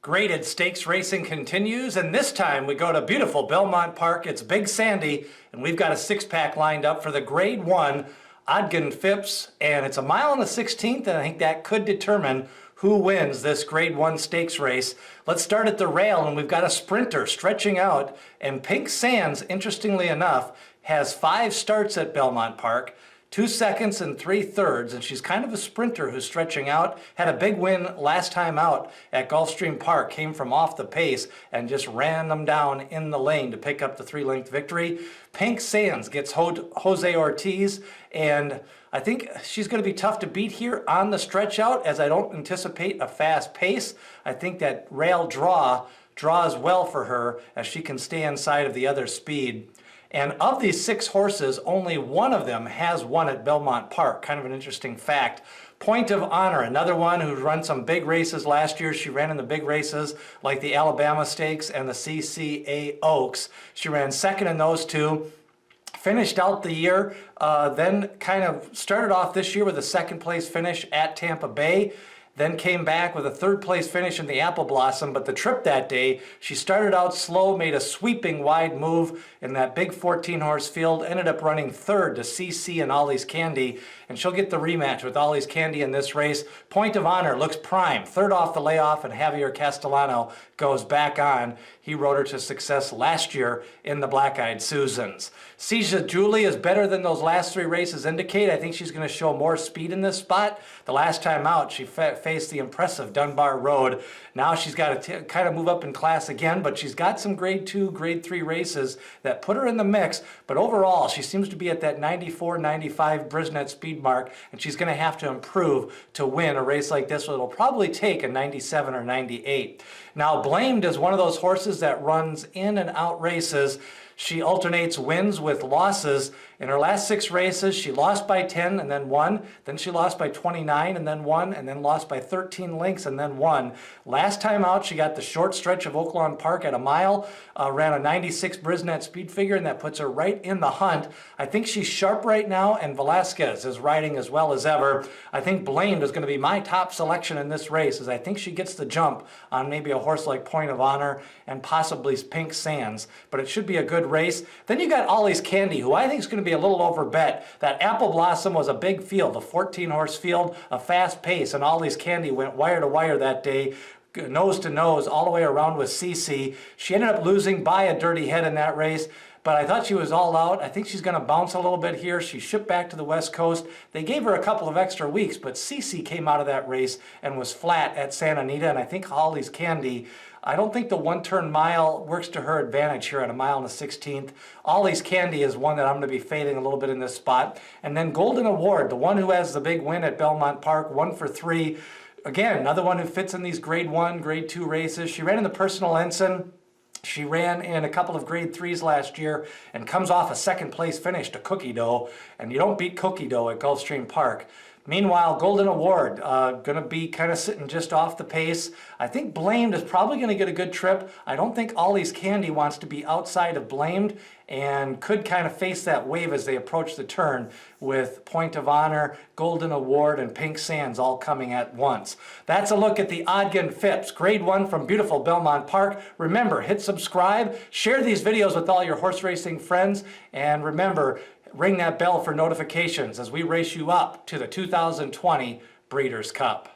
Graded stakes racing continues, and this time we go to beautiful Belmont Park. It's Big Sandy, and we've got a six-pack lined up for the Grade 1 Odgen Phipps, and it's a mile and a 16th, and I think that could determine who wins this Grade 1 stakes race. Let's start at the rail, and we've got a sprinter stretching out, and Pink Sands, interestingly enough, has 5 starts at Belmont Park, 2 seconds and 3/3, and she's kind of a sprinter who's stretching out. Had a big win last time out at Gulfstream Park, came from off the pace and just ran them down in the lane to pick up the 3-length victory. Pink Sands gets Jose Ortiz, and I think she's going to be tough to beat here on the stretch out, as I don't anticipate a fast pace. I think that rail draws well for her, as she can stay inside of the other speed. And of these 6 horses, only one of them has won at Belmont Park. Kind of an interesting fact. Point of Honor, another one who run some big races last year. She ran in the big races like the Alabama Stakes and the CCA Oaks. She ran second in those 2. Finished out the year, then kind of started off this year with a 2nd place finish at Tampa Bay. Then came back with a 3rd place finish in the Apple Blossom, but the trip that day, she started out slow, made a sweeping wide move in that big 14-horse field, ended up running 3rd to CC and Ollie's Candy, and she'll get the rematch with Ollie's Candy in this race. Point of Honor looks prime, 3rd off the layoff, and Javier Castellano goes back on. He rode her to success last year in the Black-Eyed Susans. Seja Julie is better than those last 3 races indicate. I think she's going to show more speed in this spot. The last time out, she faced the impressive Dunbar Road. Now she's got to kind of move up in class again, but she's got some Grade 2, Grade 3 races that put her in the mix. But overall, she seems to be at that 94, 95 Brisnet speed mark, and she's going to have to improve to win a race like this. It'll probably take a 97 or 98. Now, Blamed is one of those horses that runs in and out races. She alternates wins with losses. In her last 6 races, she lost by 10 and then won. Then she lost by 29 and then won, and then lost by 13 lengths and then won. Last time out, she got the short stretch of Oaklawn Park at a mile, ran a 96 Brisnet speed figure, and that puts her right in the hunt. I think she's sharp right now, and Velasquez is riding as well as ever. I think Blamed is going to be my top selection in this race, as I think she gets the jump on maybe a horse like Point of Honor and possibly Pink Sands, but it should be a good race. Then you got Ollie's Candy, who I think is going to be a little overbet. That Apple Blossom was a big field, a 14-horse field, a fast pace, and Ollie's Candy went wire to wire that day, nose to nose, all the way around with CC. She ended up losing by a dirty head in that race, but I thought she was all out. I think she's going to bounce a little bit here. She shipped back to the West Coast. They gave her a couple of extra weeks, but CC came out of that race and was flat at Santa Anita, and I think Ollie's Candy, I don't think the one-turn mile works to her advantage here at a mile and a 16th. Ollie's Candy is one that I'm going to be fading a little bit in this spot. And then Golden Award, the one who has the big win at Belmont Park, 1 for 3. Again, another one who fits in these Grade 1, Grade 2 races. She ran in the Personal Ensign. She ran in a couple of Grade 3s last year and comes off a 2nd place finish to Cookie Dough. And you don't beat Cookie Dough at Gulfstream Park. Meanwhile, Golden Award, going to be kind of sitting just off the pace. I think Blamed is probably going to get a good trip. I don't think Ollie's Candy wants to be outside of Blamed, and could kind of face that wave as they approach the turn, with Point of Honor, Golden Award, and Pink Sands all coming at once. That's a look at the Odgen Phipps, Grade 1 from beautiful Belmont Park. Remember, hit subscribe, share these videos with all your horse racing friends, and remember, ring that bell for notifications as we race you up to the 2020 Breeders' Cup.